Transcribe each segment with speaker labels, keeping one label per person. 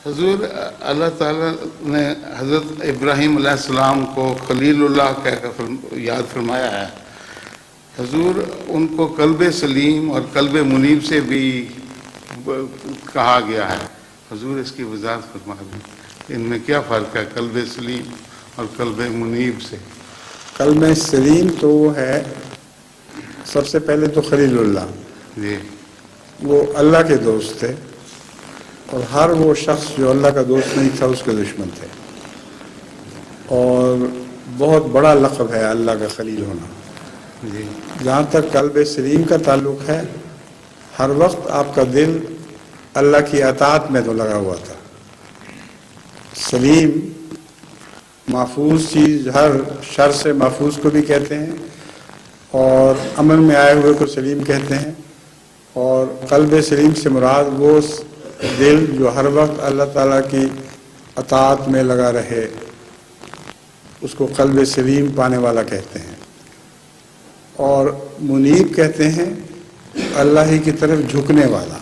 Speaker 1: حضور اللہ تعالیٰ نے حضرت ابراہیم علیہ السلام کو خلیل اللہ کہہ کر یاد فرمایا ہے. حضور ان کو قلب سلیم اور قلب منیب سے بھی کہا گیا ہے. حضور اس کی وضاحت فرما دیں ان میں کیا فرق ہے قلب سلیم اور قلب منیب سے؟
Speaker 2: قلب سلیم تو وہ ہے، سب سے پہلے تو خلیل اللہ
Speaker 1: جی
Speaker 2: وہ اللہ کے دوست تھے، اور ہر وہ شخص جو اللہ کا دوست نہیں تھا اس کے دشمن تھے، اور بہت بڑا لقب ہے اللہ کا خلیل ہونا.
Speaker 1: جی
Speaker 2: جہاں تک قلب سلیم کا تعلق ہے، ہر وقت آپ کا دل اللہ کی اطاعت میں تو لگا ہوا تھا. سلیم محفوظ چیز، ہر شر سے محفوظ کو بھی کہتے ہیں، اور امن میں آئے ہوئے کو سلیم کہتے ہیں. اور قلب سلیم سے مراد وہ دل جو ہر وقت اللہ تعالیٰ کی اطاعت میں لگا رہے، اس کو قلب سلیم پانے والا کہتے ہیں. اور منیب کہتے ہیں اللہ ہی کی طرف جھکنے والا.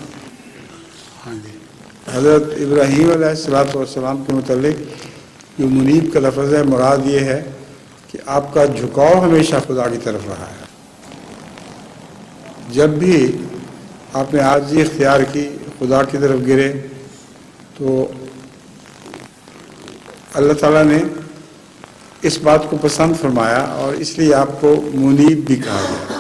Speaker 2: حضرت ابراہیم علیہ السلام کے متعلق جو منیب کا لفظ ہے، مراد یہ ہے کہ آپ کا جھکاؤ ہمیشہ خدا کی طرف رہا ہے. جب بھی آپ نے عاجزی اختیار کی، خدا کی طرف گرے، تو اللہ تعالیٰ نے اس بات کو پسند فرمایا، اور اس لیے آپ کو منیب بھی کہا گیا.